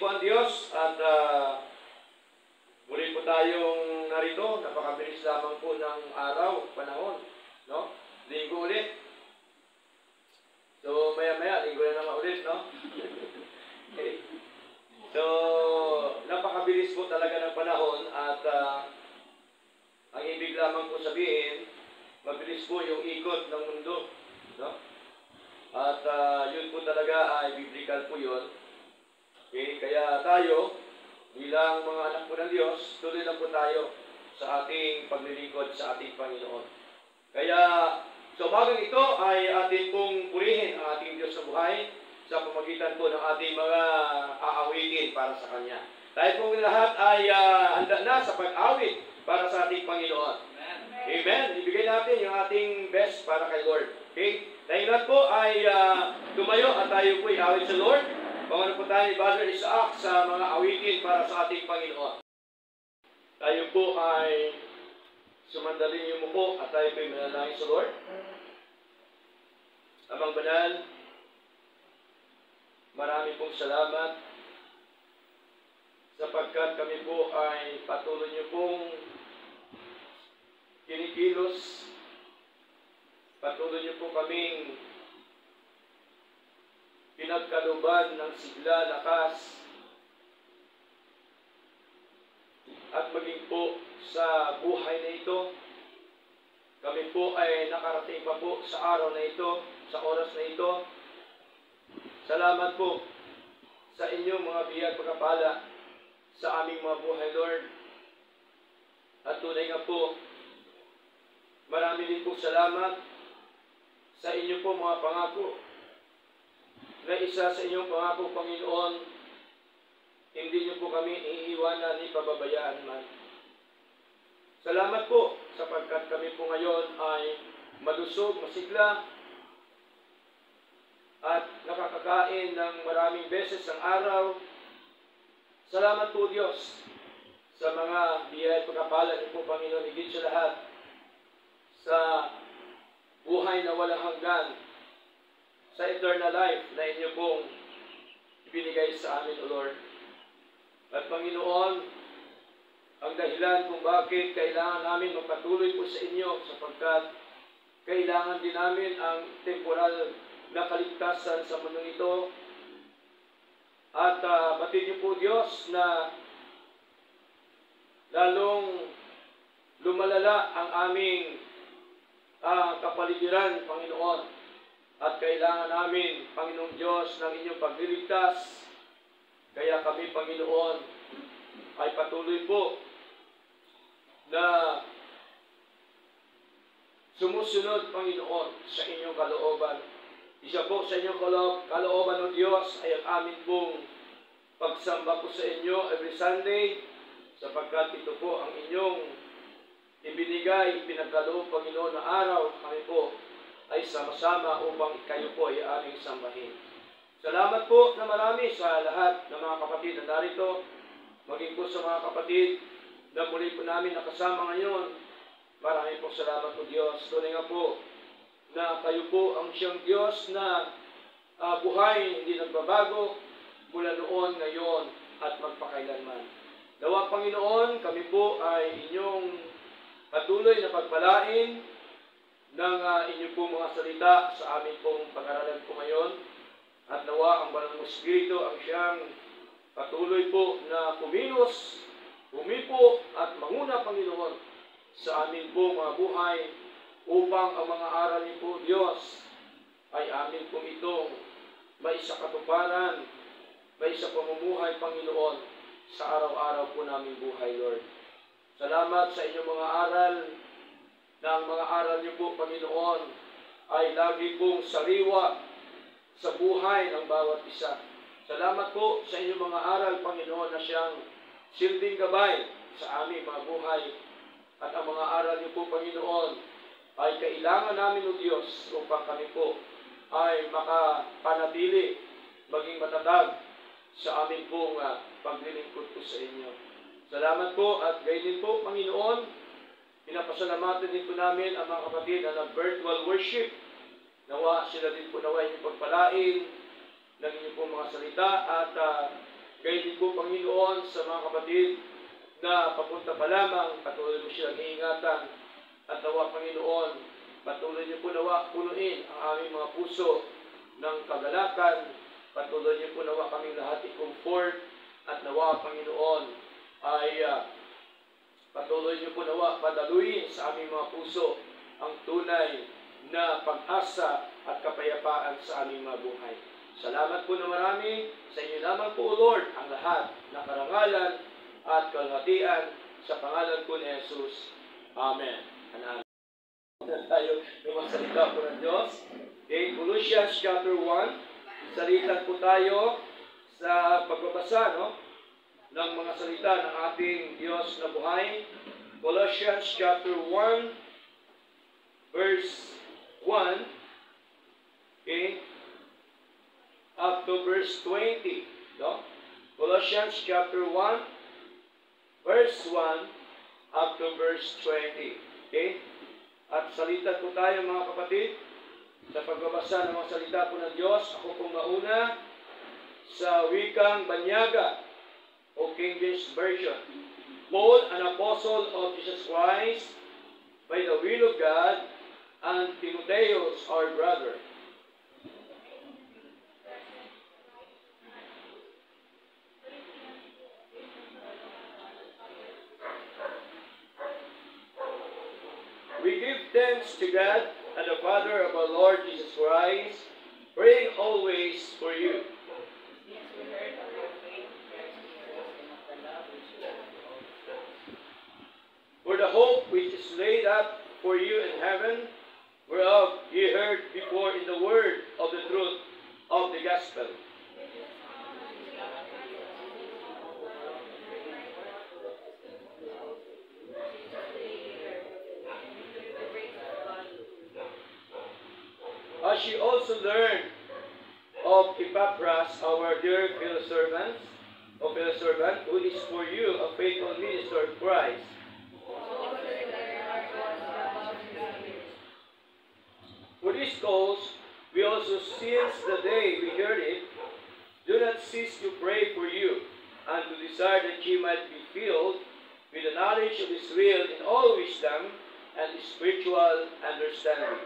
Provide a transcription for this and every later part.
po ang Diyos at muli po tayong narito. Napakabilis lamang po ng araw, panahon, no? Linggo ulit. So, maya-maya, linggo na naman ulit, no? Okay. So, napakabilis po talaga ng panahon at ang ibig lamang po sabihin, mabilis po yung ikot ng mundo, no? At yun po talaga ay biblical po yun. Okay, kaya tayo, bilang mga anak po ng Diyos, tuloy lang po tayo sa ating paglilingkod sa ating Panginoon. Kaya, sa umagang ito ay ating pong purihin ang ating Diyos sa buhay sa pamagitan po ng ating mga aawitin para sa Kanya. Tayo pong lahat ay handa na sa pag-awit para sa ating Panginoon. Amen. Ibigay natin yung ating best para kay Lord. Okay? Tayo lahat po ay tumayo at tayo po i-awit sa Lord. Pangano po tayo ni Brother Isaac sa mga awitin para sa ating Panginoon. Tayo po ay sumandaling yumuko at tayo po ay manalangin sa Lord. Amang Banal, marami pong salamat sapagkat kami po ay patuloy niyo pong kinikilos, patuloy niyo po kaming pinagkaluban ng sigla, lakas, at maging po sa buhay na ito, kami po ay nakarating pa po sa araw na ito, sa oras na ito. Salamat po sa inyong mga biyaya at pagkapala sa aming mga buhay, Lord. At tunay nga po, marami din po salamat sa inyo po mga pangako na isa sa inyong pangako, Panginoon, hindi niyo po kami iiwanan ni pababayaan man. Salamat po sapagkat kami po ngayon ay malusog, masigla, at nakakakain ng maraming beses ang araw. Salamat po, Diyos, sa mga biyaya at pagkapala niyo po, Panginoon, higit sa lahat, sa buhay na walang hanggan, sa eternal life na inyo pong ibinigay sa amin, O Lord. At Panginoon, ang dahilan kung bakit kailangan namin magpatuloy po sa inyo sapagkat kailangan din namin ang temporal na kaligtasan sa mundong ito. At batid niyo po, Diyos, na lalong lumalala ang aming kapaligiran, Panginoon. At kailangan namin, Panginoong Diyos, ng inyong pagliligtas. Kaya kami, Panginoon, ay patuloy po na sumusunod, Panginoon, sa inyong kalooban. Isa po sa inyong kalooban ng Diyos ay ang amin pong pagsamba po sa inyo every Sunday, sapagkat ito po ang inyong ibinigay, pinagkaloob, Panginoon, na araw. Kami po ay sama-sama upang kayo po ay aming sambahin. Salamat po na marami sa lahat ng mga kapatid na narito, maging po sa mga kapatid na muli po namin nakasama ngayon. Marami po salamat po, Diyos. Tunay nga po na kayo po ang siyang Diyos na buhay, hindi nagbabago mula noon, ngayon, at magpakailanman. Nawa, Panginoon, kami po ay inyong patuloy na pagpalain ng inyong pong mga salita sa amin pong pag-aralan po ngayon. At nawa ang Banal mong Espiritu ang siyang patuloy po na kumilos, humipo at manguna, Panginoon, sa amin pong mga buhay upang ang mga aral niyo po, Diyos, ay amin pong itong may isa katuparan, may isa pamumuhay, Panginoon, sa araw-araw po naming buhay, Lord. Salamat sa inyong mga aral, na ang mga aral niyo po, Panginoon, ay lagi pong sariwa sa buhay ng bawat isa. Salamat po sa inyong mga aral, Panginoon, na siyang silbing gabay sa aming mga buhay. At ang mga aral niyo po, Panginoon, ay kailangan namin, O Diyos, upang kami po ay makapanatili, maging matatag sa aming pong paglilingkod po sa inyo. Salamat po at gayon po, Panginoon, pinapasalamatan din po namin ang mga kapatid na nag-virtual worship. Nawa sila din po nawa inyong pagpalain ng inyong po mga salita at Gayon din po, Panginoon, sa mga kapatid na papunta pa lamang, patuloy mo silang iingatan. At nawa, Panginoon, patuloy niyo po nawa punuin ang aming mga puso ng kagalakan. Patuloy niyo po nawa kaming lahat i-comfort. At nawa, Panginoon, ay patuloy niyo po nawa padaluin sa aming mga puso ang tunay na pag-asa at kapayapaan sa aming mga buhay. Salamat po na marami. Sa inyo lamang po, O Lord, ang lahat ng karangalan at kalhatian sa pangalan po ni Jesus. Amen. Amen. Tayo ng mga salita po ng Diyos. Okay, Colossians chapter 1. Salitan po tayo sa pagbabasa ng mga salita ng ating Diyos na buhay. Colossians chapter 1 verse 1 up to verse 20. Colossians chapter 1 verse 1 up to verse 20. Okay? At salita po tayo mga kapatid sa pagbabasa ng mga salita po ng Diyos. Ako pong mauna sa wikang Banyaga o King James Version. Paul, an apostle of Jesus Christ, by the will of God, and Timotheus, our brother. We give thanks to God and the Father of our Lord Jesus Christ, praying always for you. For the hope which is laid up for you in heaven, whereof ye heard before in the word of the truth of the gospel. As ye also learned of Epaphras, our dear fellow servant, who is for you a faithful minister of Christ. For this cause, we also, since the day we heard it, do not cease to pray for you, and to desire that ye might be filled with the knowledge of His will in all wisdom and spiritual understanding.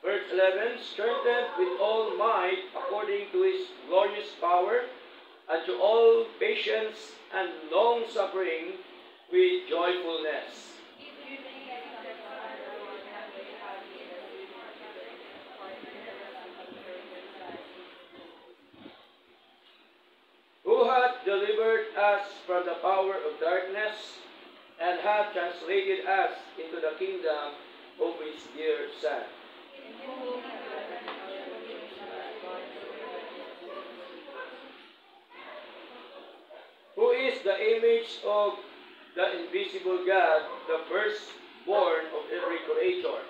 Verse 11, strengthened with all might according to His glorious power, and to all patience and long-suffering with joyfulness. Who hath delivered us from the power of darkness, and hath translated us into the kingdom of His dear Son. Who is the image of the invisible God, the firstborn of every creature.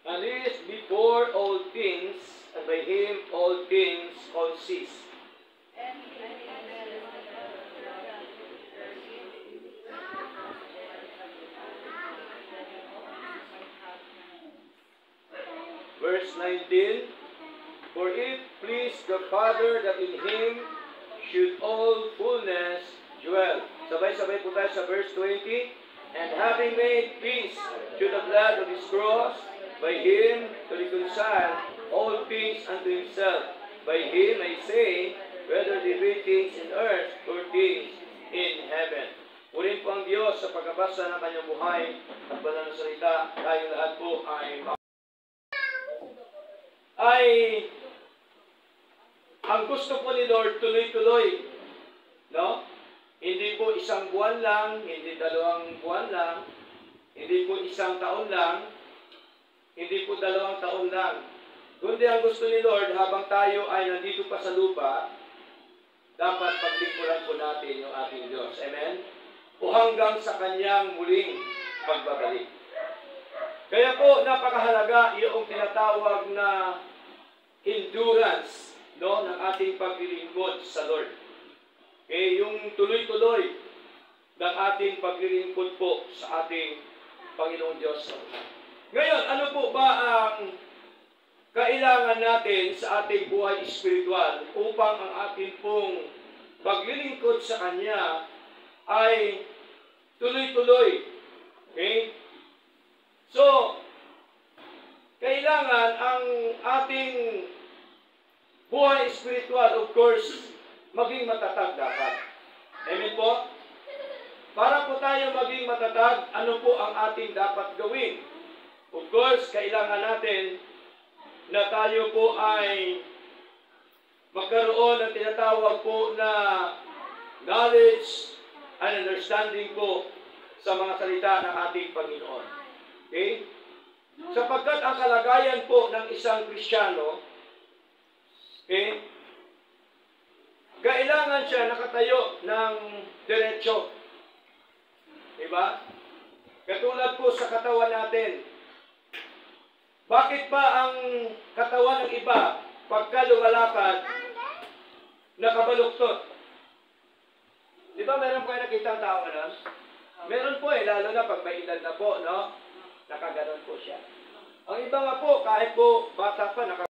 And He is before all things, and by Him all things consist. Verse 19, for it pleased the Father that in Him should all fullness dwell. Sabay-sabay po tayo sa verse 20. And having made peace through the blood of His cross, by Him to reconcile all things unto Himself. By Him, I say, whether they be things in earth or things in heaven. Purihin po ang Diyos sa pagkabasa ng kanyang buhay at banal na salita. Tayong lahat po ay ang gusto po ni Lord tuloy-tuloy, no? Hindi po isang buwan lang, hindi 2 buwan lang, hindi po isang taon lang, hindi po 2 taon lang. Kundi ang gusto ni Lord habang tayo ay nandito pa sa lupa, dapat paglingkuran po natin yung ating Diyos. Amen? O hanggang sa kanyang muling pagbabalik. Kaya po, napakahalaga yung tinatawag na endurance, no, ng ating paglilingkod sa Lord. Okay, yung tuloy-tuloy ng ating paglilingkod po sa ating Panginoon Diyos. Ngayon, ano po ba ang kailangan natin sa ating buhay espiritual upang ang ating pong paglilingkod sa Kanya ay tuloy-tuloy? Okay? So, kailangan ang ating buhay espiritual, of course, maging matatag dapat. Amen po? Para po tayo maging matatag, ano po ang ating dapat gawin? Of course, kailangan natin na tayo po ay magkaroon ng tinatawag po na knowledge and understanding po sa mga salita ng ating Panginoon. Okay? Sapagkat ang kalagayan po ng isang Kristiyano, okay, kailangan siya nakatayo ng diretsyo. Diba? Katulad po sa katawan natin. Bakit ba ang katawan ng iba, pagka lumalakad, nakabaluktot? Diba meron kayo nakita ang tao na? Meron po lalo na pag may edad na po, no? Nakaganon po siya. Ang iba nga po, kahit po bata pa,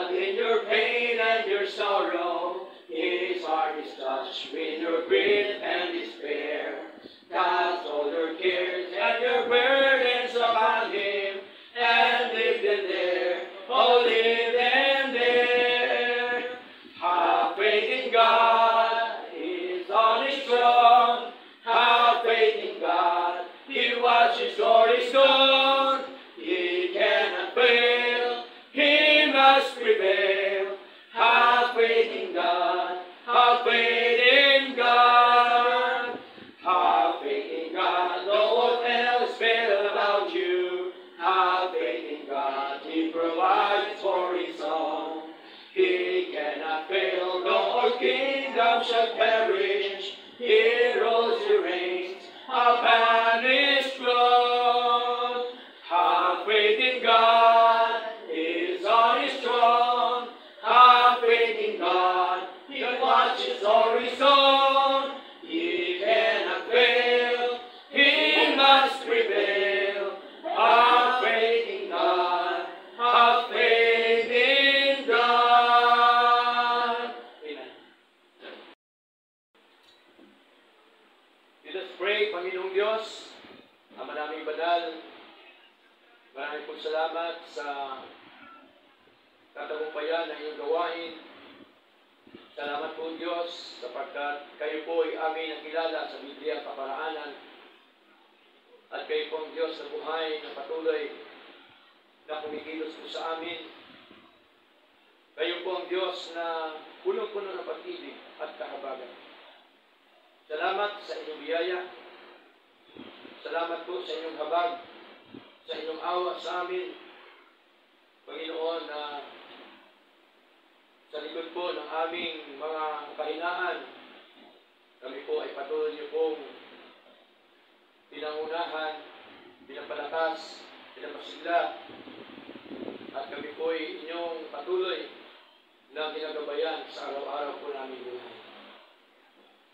in your pain and your sorrow, His heart is touched with your grief and despair. Cast all your cares and your burdens upon Him, and leave them there, oh leave them there. Have faith in God, He is on His throne. Have faith in God, He watches o'er His own. He cannot fail, He must prevail. Have faith in God, have faith in God. Have faith in God, though all else fail about you. Have faith in God, He provides for His own. He cannot fail, though all kingdoms shall perish. He rules, He reigns upon His throne. Have faith in God, He is on His throne. Have faith in God, He watches o'er His own. He cannot fail, He must prevail. Have faith in God, have faith in God. Amen. Let us pray. Panginoong Diyos, Ama naming banal, maraming pong salamat sa katagumpayan ng iyong gawain. Salamat po Diyos sapagkat kayo po ay aming nakilala sa Biblia kaparaanan. At kayo po ang Diyos na buhay na patuloy na kumikilos po sa amin. Kayo po ang Diyos na punong-puno ng pag-ibig at kahabagan. Salamat sa inyong biyaya. Salamat po sa inyong habag, sa inyong awa sa amin. Panginoon, na sa likod po ng aming mga kahinaan, kami po ay patuloy niyo pong pinangunahan, pinapalakas, pinapasigla, at kami po ay inyong patuloy na ginagabayan sa araw-araw po namin buhay.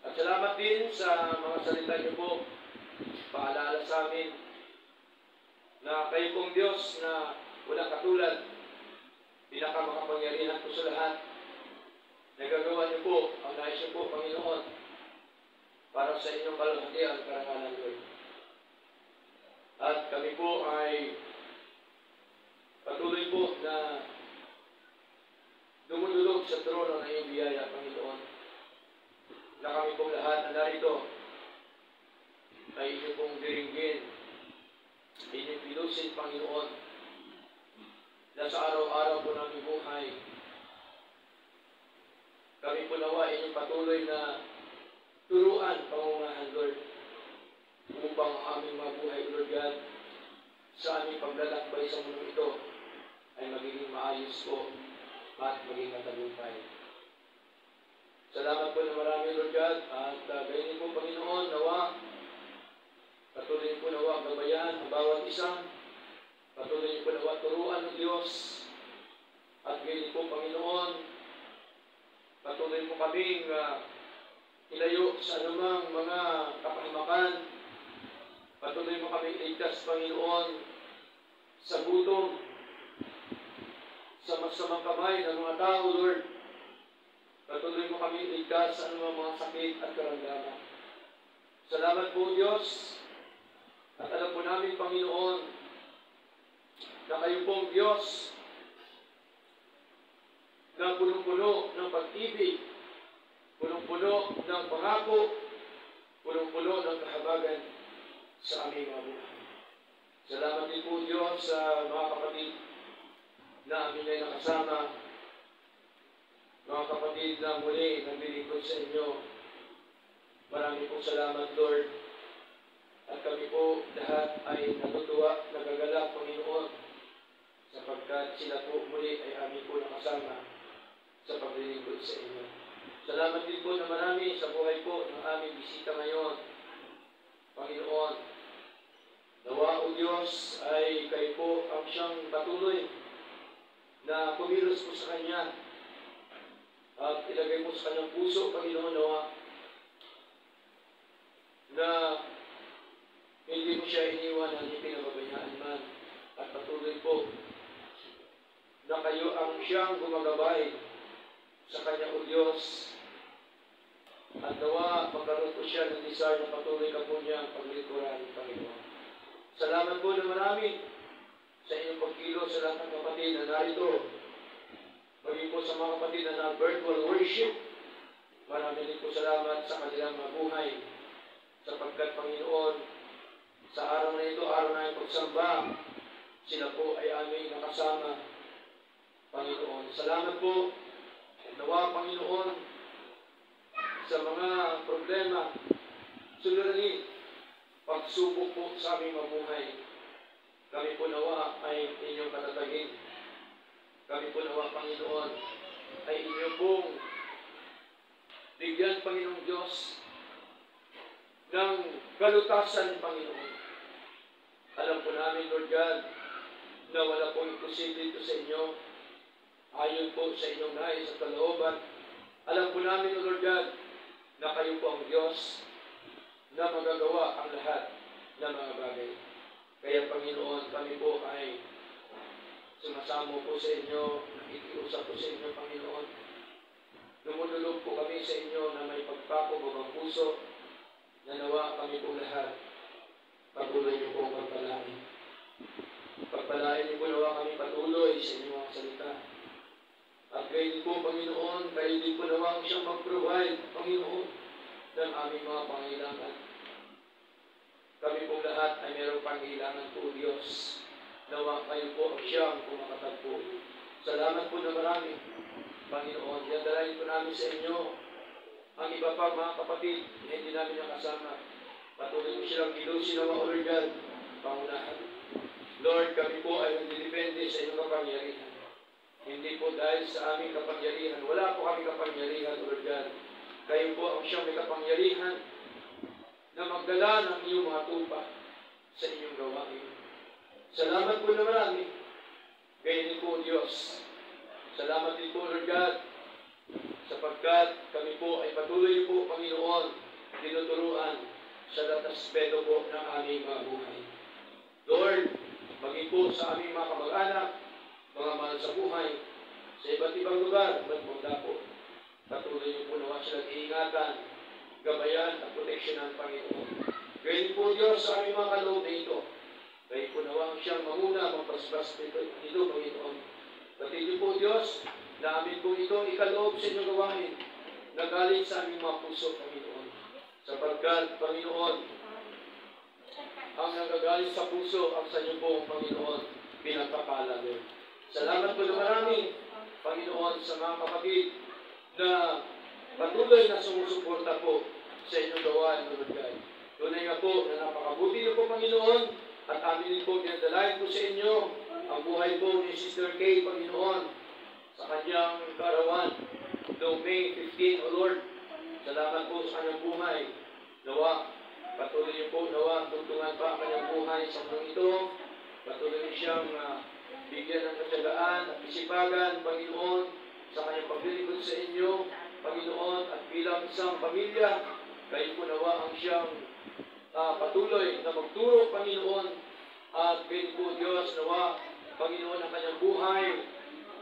At salamat din sa mga salita niyo po, paalala sa amin na kayo pong Diyos na walang katulad, pinakamakapangyarihan po sa lahat. Nagagawa niyo po ang nais niyo po, Panginoon, para sa inyong kalahatian, karangalan, Lord. At kami po ay patuloy po na dumudulog sa trono ng iyong biyaya, Panginoon. Na kami pong lahat na narito ay inyo pong diringgin, inyong pilusin, Panginoon, na sa araw-araw po namin buhay, kami po nawa inyong patuloy na turuan, pangungahan, Lord, upang ang aming mabuhay, Lord God, sa aming paglalakbay sa mundo ito ay magiging maayos po at maging matagumpay. Salamat po na marami, Lord God, at gayon po, Panginoon, nawa patuloy po nawa gabayan ang bawat isa Patuloy niyo po nawa turuan ng Diyos. At ngayon po, Panginoon, patuloy po kaming ilayo sa anumang mga kapahamakan. Patuloy mo kaming iligtas, Panginoon, sa gutom, sa masamang kamay ng mga tao, Lord. Patuloy mo kaming iligtas sa anumang mga sakit at karamdaman. Salamat po, Diyos. At alam po namin, Panginoon, na kayo pong Diyos na punong-puno ng pag-ibig, punong-puno ng pangako, punong-puno ng kahabagan sa aming mga buhay. Salamat din po, Diyos, sa mga kapatid na amin ay nakasama, mga kapatid na muli naglilingkod sa inyo. Marami pong salamat, Lord. At kami po lahat ay natutuwa, nagagalak, Panginoon, sapagkat sila po muli ay amin po nakasama sa paglilingkod sa inyo. Salamat din po na marami sa buhay po ng aming bisita ngayon. Panginoon, nawa o Diyos ay kayo po ang siyang patuloy na kumilos po sa Kanya at ilagay mo sa Kanyang puso, Panginoon, nawa na hindi mo siya iniwan, hindi pinababayaan man, at patuloy po na kayo ang siyang gumagabay sa Kanya o Diyos. At nawa, magkaroon po siya ng desire na patuloy ka po niya ang paglikuran, Panginoon. Salamat po na marami sa inyong pagkilo sa lahat ng kapatid na narito. Maging po sa mga kapatid na na-virtual worship. Marami din po salamat sa kanilang mga buhay. Sapagkat, Panginoon, sa araw na ito, araw na yung pagsamba, sila po ay aming nakasama, Panginoon. Salamat po. Nawa, Panginoon, sa mga problema, suliranin, pagsubok po sa aming mabuhay. Kami po nawa ay inyong katatagin. Kami po nawa, Panginoon, ay inyong pong bigyan, Panginoong Diyos, ng kalutasan, Panginoon. Alam po namin, Lord God, na wala pong imposible ito sa inyo. Ayon po sa inyong nais at kalooban. Alam po namin, Lord God, na kayo po ang Diyos na magagawa ang lahat ng mga bagay. Kaya, Panginoon, kami po ay sumasamo po sa inyo, nakikiusap po sa inyo, Panginoon. Lumululog po kami sa inyo na may pagpapabog ang puso, na nawa kami po lahat. Patuloy niyo po ang pagpalain. Pagpalain niyo po nawa kami patuloy sa inyong mga salita. At kayo din po, Panginoon, kayo din po nawa ang siyang mag-provide, Panginoon, ng aming mga pangailangan. Kami po lahat ay mayroong pangailangan po, Diyos. Nawa kayo po ang siyang kumakatagpo. Salamat po na marami, Panginoon. Yadalain po namin sa inyo ang iba pa mga kapatid na hindi namin nakasama. Patuloy mo silang kilusin ang mga organ, pangunahan. Lord, kami po ay nagdidepende sa inyong kapangyarihan. Hindi po dahil sa aming kapangyarihan. Wala po kami kapangyarihan, Lord God. Kayo po ang siyang may kapangyarihan na magdala ng iyong mga tupa sa inyong gawain. Salamat po na marami. Gaya din po, Diyos. Salamat din po, Lord God, sapagkat kami po ay patuloy po, Panginoon, tinuturuan sa lahat ng aspeto po ng aming mga buhay. Lord, maging po sa aming mga kamag-anak, mga mahal sa buhay, sa iba't ibang lugar, ba't magdapo. Patuloy niyo po nawa silang iingatan, gabayan at proteksyonan, Panginoon. Gayun po, Diyos, sa aming mga kaloob na ito. Gayun po nawa ang siyang manguna, magpaspas dito, Panginoon. Pati niyo po, Diyos, na amin po ito ikaloob sa inyong gawain na galing sa aming mga puso, Panginoon. Sapagkat, Panginoon, ang nagagaling sa puso ang sa inyo po, Panginoon, pinagpapala, Lord. Salamat po na marami, Panginoon, sa mga kapatid na patuloy na sumusuporta po sa inyong gawain, Lord God. Tunay nga po na napakabuti niyo po, Panginoon, at amin din po dinadalayan po sa inyo ang buhay po ni Sister Kay, Panginoon, sa kanyang karawan noong May 15, O Lord. Salamat po sa kanyang buhay. Nawa, patuloy niyo po, nawa, tugtungan pa ang kanyang buhay sa mundo ito. Patuloy niyo siyang bigyan ng katyagaan at isipagan, Panginoon, sa kanyang paglilingkod sa inyo, Panginoon, at bilang isang pamilya, kayo po nawa ang siyang patuloy na magturo, Panginoon, at kayo po, Diyos, nawa, Panginoon, ang kanyang buhay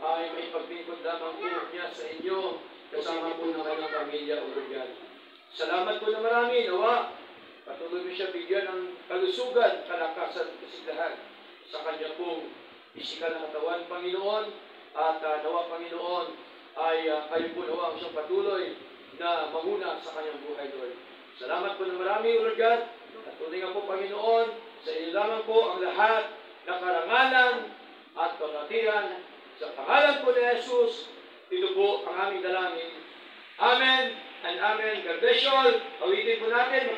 ay may paglingkod lamang po niya sa inyo, kasama po ng kanyang pamilya, O Lord God. Salamat po na marami, nawa, patuloy mo siya bigyan ng kalusugan, kalakasan, kasiglahan sa kanya pong pisikal na katawan, Panginoon, at nawa, Panginoon, ay kayo po nawa ang siyang patuloy na manguna sa kanyang buhay, Lord. Salamat po na marami, O Lord God, at tunay nga po, Panginoon, sa inyo lamang po ang lahat na karangalan at kamatian. Sa pangalan po ni Jesus, ito po ang aming dalangin. Amen and Amen. God bless you all. Awitin po natin,